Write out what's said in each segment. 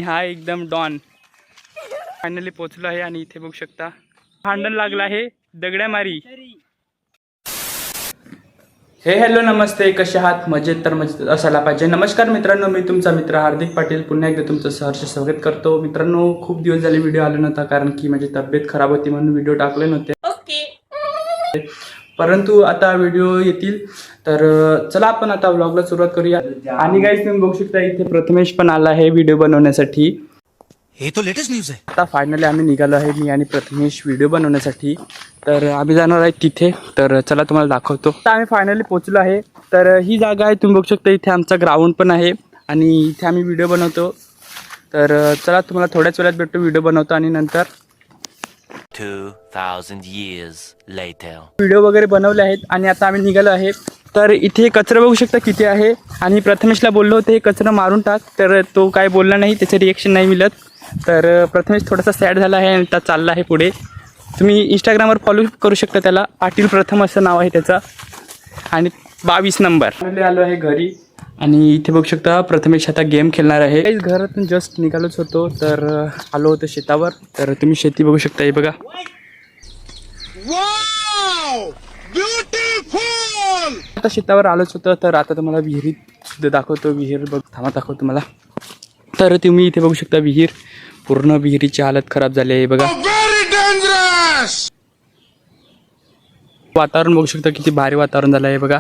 हा एकदम don finally पोहोचलो आहे आणि इथे बघू शकता भांडण लागला आहे दगड्यामारी. हे हॅलो नमस्ते, कसे आहात? मजेत तर मजेत असायला पाहिजे. नमस्कार मित्रांनो, मी तुमचा मित्र हार्दिक पाटील पुन्हा एकदा तुमचं सहर्ष स्वागत करतो. मित्रांनो, खूप दिवस झाले व्हिडिओ आला नव्हता कारण की माझी तब्येत खराब होती म्हणून व्हिडिओ टाकले नव्हते. परंतु आता व्हिडिओ येतील. तर चला आपण आता व्लॉगला सुरुवात करूया. आणि गाईस तुम्ही बघू शकता इथे प्रथमेश पण आला आहे व्हिडिओ बनवण्यासाठी. हे तो लेटेस्ट न्यूज आहे. आता फायनली आम्ही निघालो आहे, मी आणि प्रथमेश व्हिडिओ बनवण्यासाठी. तर आम्ही जाणार आहे तिथे. तर चला तुम्हाला दाखवतो. आता आम्ही फायनली पोहोचलो आहे. तर ही जागा आहे, तुम्ही बघू शकता इथे आमचा ग्राउंड पण आहे आणि इथे आम्ही व्हिडिओ बनवतो. तर चला तुम्हाला थोड्याच वेळात भेटतो, व्हिडिओ बनवतो आणि नंतर 2000 years later. व्हिडिओ वगैरे बनवले आहेत आणि आता आम्ही निघालो आहे. तर इथे कचरा बघू शकता किती आहे आणि प्रथमेशला बोललो होते हे कचरा मारून टाक, तर तो काय बोलला नाही, त्याचं रिएक्शन नाही मिळत. तर प्रथमेश थोडासा सॅड झाला आहे आणि आता चालला आहे पुढे. तुम्ही इंस्टाग्रामवर फॉलो करू शकता त्याला, पाटील प्रथम असं नाव आहे त्याचं आणि 22 नंबर. आलो आहे घरी आणि इथे बघू शकता प्रथमेश आता गेम खेळणार आहे. घरातून जस्ट निघालोच होतो तर आलो होतो शेतावर. तर तुम्ही शेती बघू शकता, हे बघा. आता शेतावर आलोच होतं. तर आता तुम्हाला विहिरीत सुद्धा दाखवतो. विहीर बघ, थांबा दाखवतो तुम्हाला. तर तुम्ही इथे बघू शकता विहीर, पूर्ण विहिरीची हालत खराब झाली आहे बघा. वातावरण बघू शकता किती भारी वातावरण झालं आहे बघा.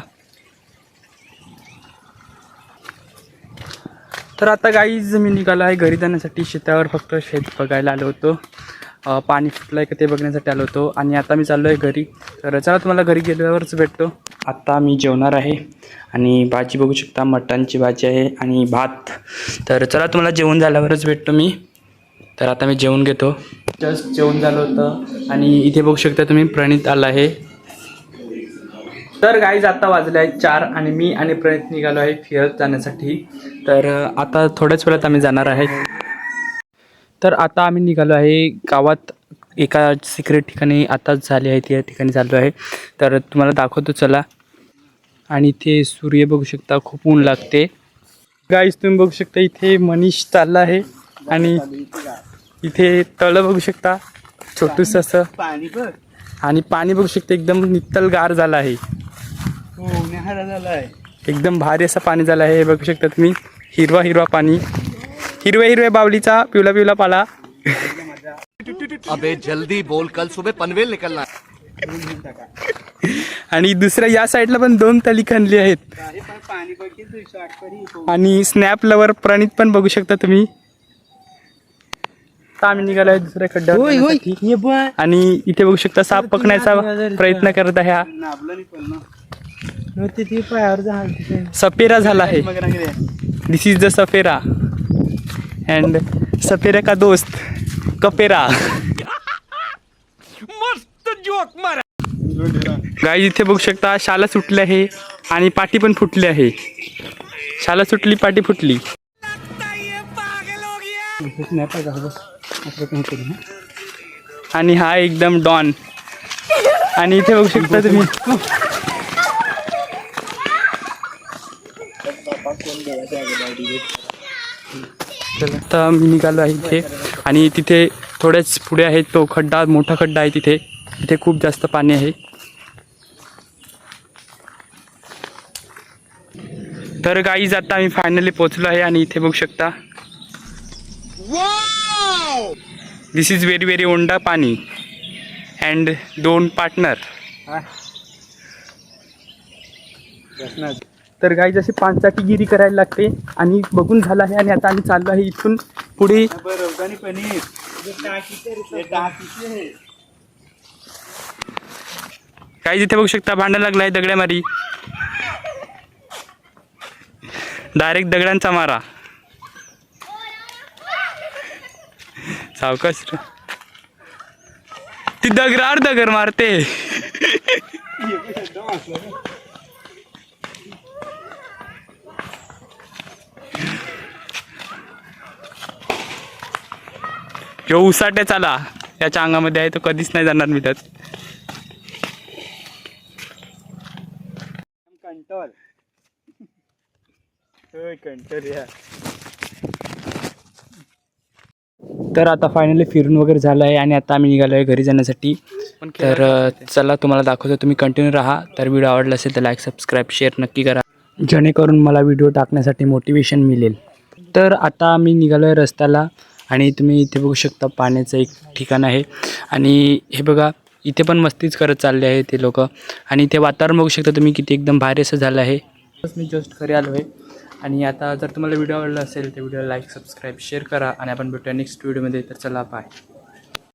तर आता गाईज मी निघालो आहे घरी जाण्यासाठी. शेतावर फक्त शेत बघायला आलो होतो, पाणी फुटलं आहे का ते बघण्यासाठी आलो होतो आणि आता मी चाललो आहे घरी. तर चला तुम्हाला घरी गेल्यावरच भेटतो. आता मी जेवणार आहे आणि भाजी बघू शकता, मटणची भाजी आहे आणि भात. तर चला तुम्हाला जेवण झाल्यावरच भेटतो मी. तर आता मी जेवण घेतो. जस्ट जेवण झालं होतं आणि इथे बघू शकता तुम्ही प्रणित आला आहे. तर गाईज आता वाजले आहेत 4 आणि मी आणि प्रणित निघालो आहे फिरत जाण्यासाठी. तर आता थोड्याच वेळात आम्ही जाणार आहे. तर आता आम्ही निघालो आहे गावात, एका सिक्रेट ठिकाणी आताच झाले आहे, त्या ठिकाणी चाललो आहे. तर तुम्हाला दाखवतो चला. आणि इथे सूर्य बघू शकता, खूप ऊन लागते. गाईज तुम्ही बघू शकता इथे मनीष चालला आहे आणि इथे तळं बघू शकता छोटूस असं आणि पाणी बघू शकता एकदम नित्तलगार झालं आहे. एकदम भारी असं पाणी झालं आहे. बघू शकता तुम्ही, हिरवा हिरवा पाणी, हिरव्या हिरव्या बावलीचा पिवला पिवला पाला. अबे जल्दी बोल, कल सुबह पनवेल निकलना. आणि दुसऱ्या या साईडला पण 2 तळी खणली आहेत. आणि स्नॅप लवर प्रणित पण बघू शकता तुम्ही. आता आम्ही निघालो आहे दुसऱ्या खड्ड्यावर आणि इथे बघू शकता साप पकडण्याचा प्रयत्न करत आहे. हा सफेरा झाला आहे. दिस इज द सफेरा अँड सफेरा का दोस्त कपेरा. मस्त जोक मारा. गाई इथे बघू शकता शाला सुटली आहे आणि पाठी पण फुटली आहे. शाला सुटली, पाठी फुटली. आणि हा एकदम डॉन. आणि इथे बघू शकता तुम्ही आता मी निघालो आहे इथे आणि तिथे थोड्याच पुढे आहे तो खड्डा, मोठा खड्डा आहे तिथे. तिथे खूप जास्त पाणी आहे. तर गाईज आता आम्ही फायनली पोहोचलो आहे आणि इथे बघू शकता दिस इज व्हेरी व्हेरी ओंडा पाणी अँड 2 पार्टनर. तर गाईज अशी 5 चाकीगिरी करायला लागते आणि बघून झालं आहे. आणि आता आम्ही चाललो आहे इथून पुढे. गाईज इथे बघू शकता भांडण लागलं आहे दगड्यामारी, डायरेक्ट दगडांचा मारा. सावकाश, ती दगडावर दगड मारते. जो उसाट्या चाला त्याच्या अंगामध्ये आहे तो कधीच नाही जाणार मिळत. कंटोल कंटोल या तर आता फायनली फिरून वगैरे झालं आहे आणि आता आम्ही निघालो आहे घरी जाण्यासाठी. तर चला तुम्हाला दाखवतो, तुम्ही कंटिन्यू राहा. तर व्हिडिओ आवडला असेल तर लाईक सबस्क्राईब शेअर नक्की करा, जेणेकरून मला व्हिडिओ टाकण्यासाठी मोटिवेशन मिळेल. तर आता आम्ही निघालो आहे रस्त्याला आणि तुम्ही इथे बघू शकता पाण्याचं एक ठिकाण आहे आणि हे बघा इथे पण मस्तीच करत चालले आहे ते लोक आणि इथे वातावरण बघू शकता तुम्ही किती एकदम भारी असं झालं आहे. मी जस्ट घरी आलो आहे आणि आता जर तुम्हाला व्हिडिओ आवडला असेल तर व्हिडिओ लाईक सबस्क्राईब शेअर करा आणि आपण भेटूया नेक्स्ट व्हिडिओमध्ये. तर चला बाय.